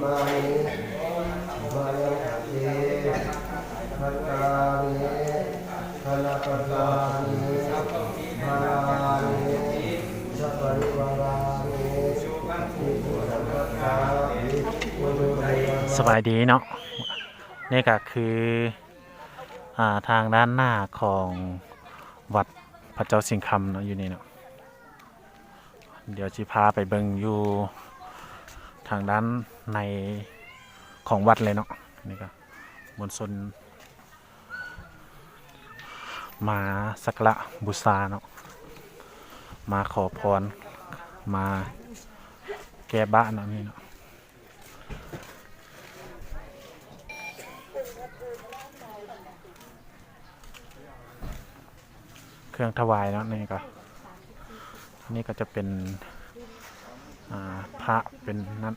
มานิมายังหเตพัตตานิธนาปตานิมารานิสัพพะริวารานิอิปุสัมปทานิอุดุเรสบายดีเนาะนี่ก็คือทางด้านหน้าของวัดพระเจ้าสิงห์คำเนาะอยู่นี่เนาะเดี๋ยวจิพาไปเบิ่งอยู่ทางด้านในของวัดเลยเนาะนี่ก็มวลชนมาสักการะบูชาเนาะมาขอพรมาแก้บ้านเนาะนี่เนาะเครื่องถวายเนาะนี่ก็จะเป็นพระเป็นนั้น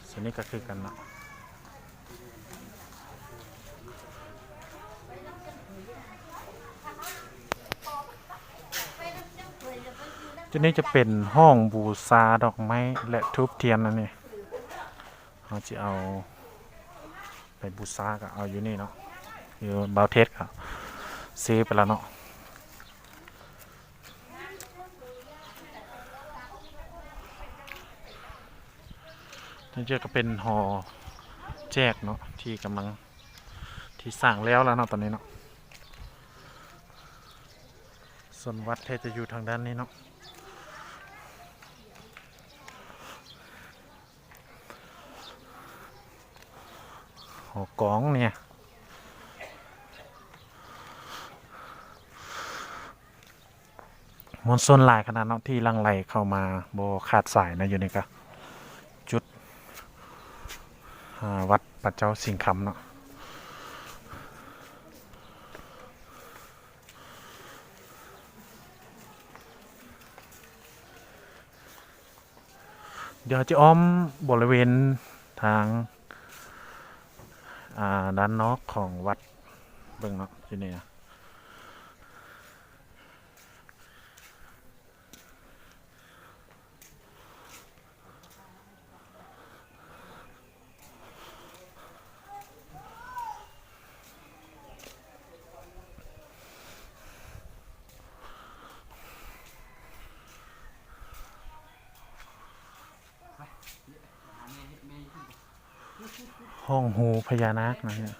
ส่วนนี้ก็คือกันเนาะจุดนี้จะเป็นห้องบูชาดอกไม้และธูปเทียนนั่นนี่เราจะเอาไปบูชาก็เอาอยู่นี่เนาะอยู่บาวเทสก็ซื้อไปแล้วเนาะนี่ก็เป็นหอแจกเนาะที่กำลังที่สร้างแล้วเนาะตอนนี้เนาะส่วนวัดจะอยู่ทางด้านนี้เนาะหอกองเนี่ยมวลชนหลายขนาดเนาะที่ลังไหลเข้ามาโบขาดสายนะอยู่นี่ก็จุดวัดพระเจ้าสิงห์คำเนาะเดี๋ยวจะอ้อมบริเวณทางด้านนอกของวัดเบิ่งเนาะอยู่นี่นะห้องหูพญานาคนะเนี่ย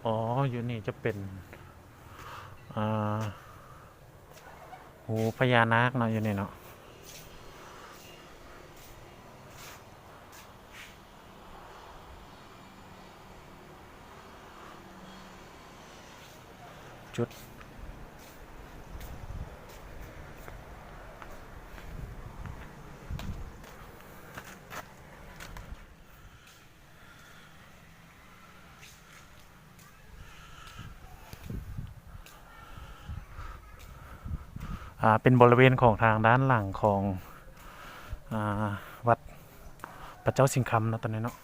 อ๋ออยู่นี่จะเป็นหูพญานาคเนาะอยู่นี่เนาะจุดเป็นบริเวณของทางด้านหลังของวัดพระเจ้าสิงห์คำนะตอนนี้เนาะ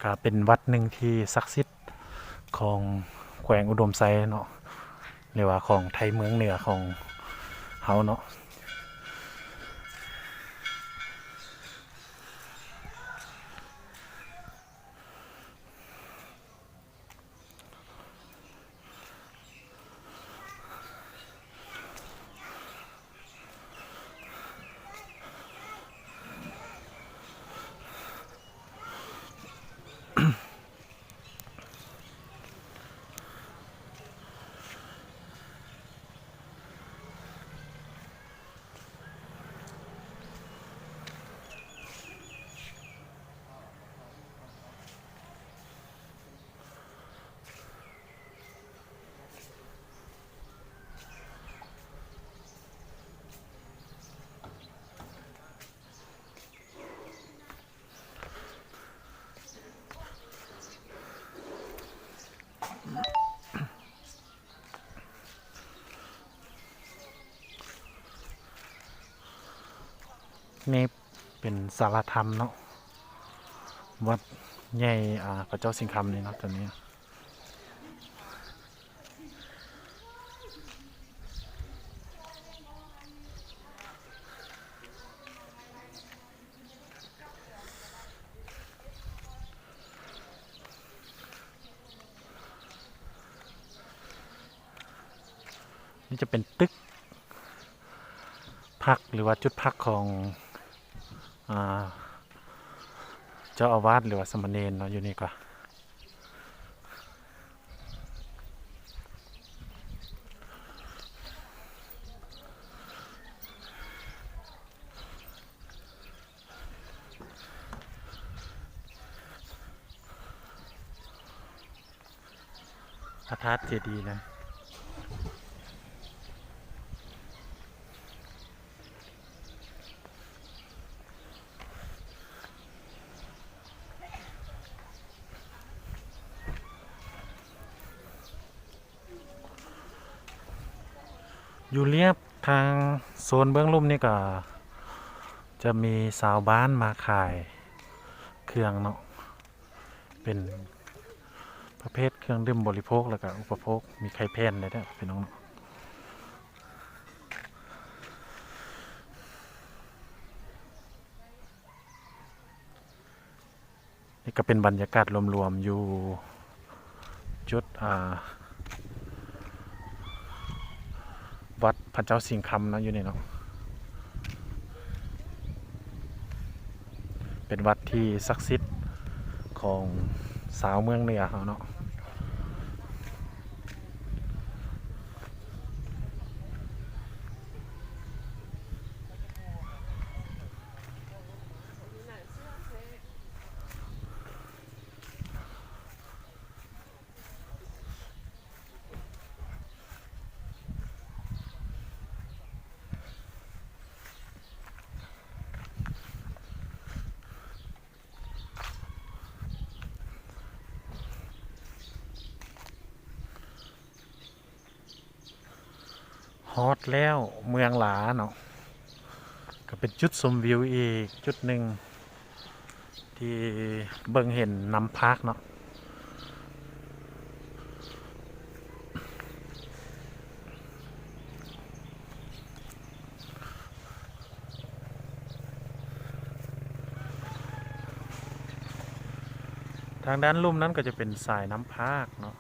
ก็เป็นวัดหนึ่งที่ศักดิ์สิทธิ์ของแขวงอุดมไซเนาะเรียกว่าของไทยเมืองเหนือของเฮาเนาะ นี่เป็นศาลาธรรมเนาะวัดใหญ่พระเจ้าสิงห์คำนี่เนาะตัวนี้นี่จะเป็นตึกพักหรือว่าจุดพักของอ่าเจ้าอาวาสหรือว่าสมณเณรเนาะอยู่นี่ก็พระธาตุเจดีย์นะอยู่เรียบทางโซนเบื้องลุ่มนี่ก็จะมีสาวบ้านมาขายเครื่องเนาะเป็นประเภทเครื่องดื่มบริโภคแล้วก็อุปโภคมีไข่แพนเลยเด้อพี่น้องเนาะนี่ก็เป็นบรรยากาศรวมๆอยู่จุดวัดพระเจ้าสิงห์คำนะอยู่นี่เนาะเป็นวัดที่ศักดิ์สิทธิ์ของสาวเมืองเหนือเขาเนาะฮอตแล้วเมืองหลาเนาะก็เป็นจุดชมวิวอีกจุดหนึ่งที่เบิ่งเห็นน้ำพักเนาะทางด้านลุ่มนั้นก็จะเป็นสายน้ำพักเนาะ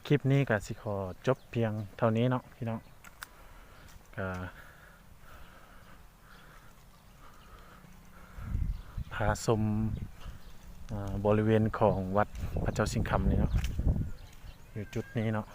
คลิปนี้ก็สิขอจบเพียงเท่านี้เนาะพี่น้องก็พาชมบริเวณของวัดพระเจ้าสิงห์คำนี่เนาะอยู่จุดนี้เนาะ